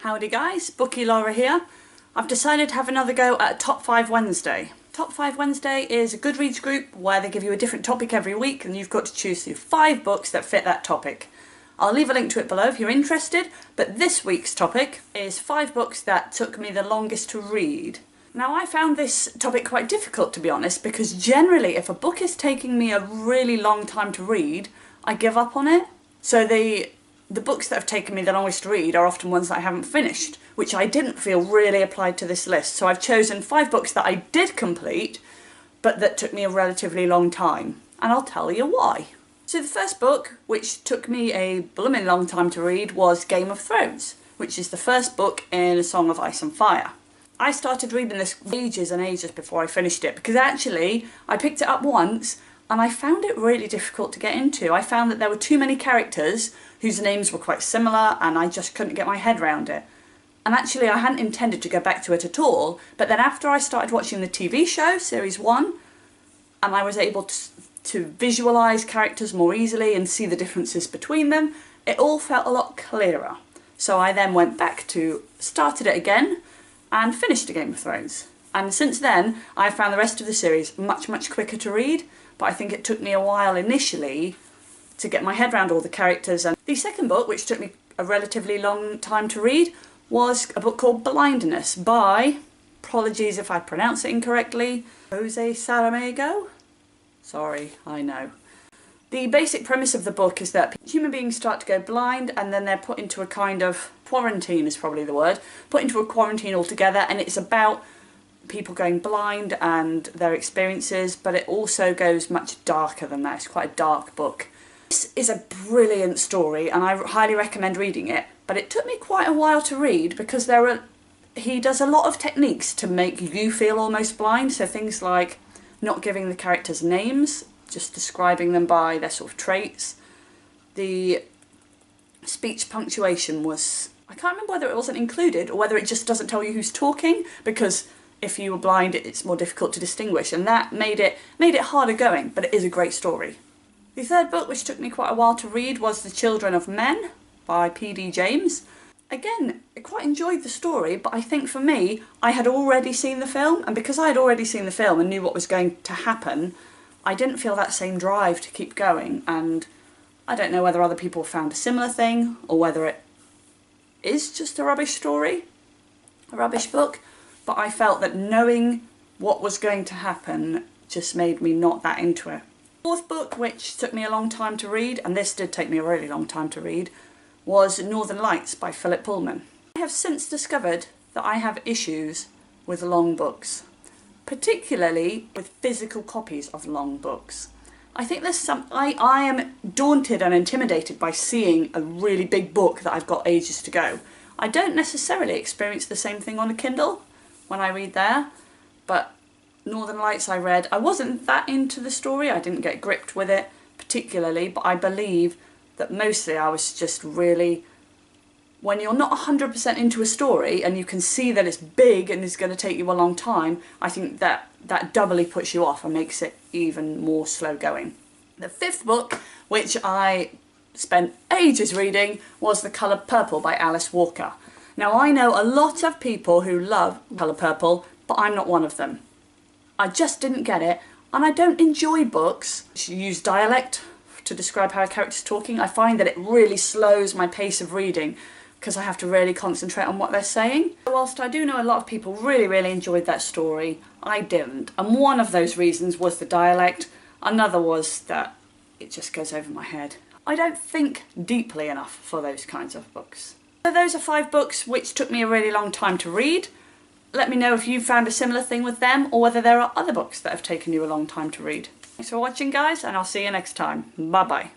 Howdy guys, Bookie Laura here. I've decided to have another go at Top 5 Wednesday. Top 5 Wednesday is a Goodreads group where they give you a different topic every week and you've got to choose through 5 books that fit that topic. I'll leave a link to it below if you're interested, but this week's topic is 5 books that took me the longest to read. Now I found this topic quite difficult, to be honest, because generally if a book is taking me a really long time to read, I give up on it. So the books that have taken me the longest to read are often ones that I haven't finished, which I didn't feel really applied to this list. So I've chosen 5 books that I did complete, but that took me a relatively long time. And I'll tell you why. So the first book, which took me a blooming long time to read, was Game of Thrones, which is the first book in A Song of Ice and Fire. I started reading this ages and ages before I finished it, because actually I picked it up once and I found it really difficult to get into. I found that there were too many characters whose names were quite similar and I just couldn't get my head around it. And actually I hadn't intended to go back to it at all, but then after I started watching the TV show, Series 1, and I was able to visualise characters more easily and see the differences between them, it all felt a lot clearer. So I then went back to, started it again, and finished Game of Thrones. And since then, I found the rest of the series much quicker to read, but I think it took me a while initially to get my head around all the characters. And the second book, which took me a relatively long time to read, was a book called Blindness by, apologies if I pronounce it incorrectly, Jose Saramago? Sorry, I know. The basic premise of the book is that human beings start to go blind and then they're put into a kind of quarantine, is probably the word, put into a quarantine altogether, and it's about people going blind and their experiences, but it also goes much darker than that. It's quite a dark book. This is a brilliant story and I highly recommend reading it, but it took me quite a while to read because he does a lot of techniques to make you feel almost blind, so things like not giving the characters names, just describing them by their sort of traits. The speech punctuation was, I can't remember whether it wasn't included or whether it just doesn't tell you who's talking, because if you were blind it's more difficult to distinguish, and that made it harder going, but it is a great story. The third book, which took me quite a while to read, was The Children of Men by P.D. James. Again, I quite enjoyed the story, but I think for me, I had already seen the film, and because I had already seen the film and knew what was going to happen, I didn't feel that same drive to keep going, and I don't know whether other people found a similar thing, or whether it is just a rubbish story, a rubbish book, but I felt that knowing what was going to happen just made me not that into it. Fourth book, which took me a long time to read, and this did take me a really long time to read, was Northern Lights by Philip Pullman. I have since discovered that I have issues with long books, particularly with physical copies of long books. I think there's I am daunted and intimidated by seeing a really big book that I've got ages to go. I don't necessarily experience the same thing on a Kindle when I read there, but Northern Lights I read, I wasn't that into the story, I didn't get gripped with it particularly, but I believe that mostly I was just really, when you're not 100% into a story and you can see that it's big and it's going to take you a long time, I think that doubly puts you off and makes it even more slow going. The fifth book, which I spent ages reading, was The Colour Purple by Alice Walker. Now I know a lot of people who love Colour Purple, but I'm not one of them. I just didn't get it, and I don't enjoy books which use dialect to describe how a character's talking. I find that it really slows my pace of reading because I have to really concentrate on what they're saying. Whilst I do know a lot of people really enjoyed that story, I didn't. And one of those reasons was the dialect, another was that it just goes over my head. I don't think deeply enough for those kinds of books. So those are 5 books which took me a really long time to read. Let me know if you found a similar thing with them, or whether there are other books that have taken you a long time to read. Thanks for watching guys, and I'll see you next time. Bye bye.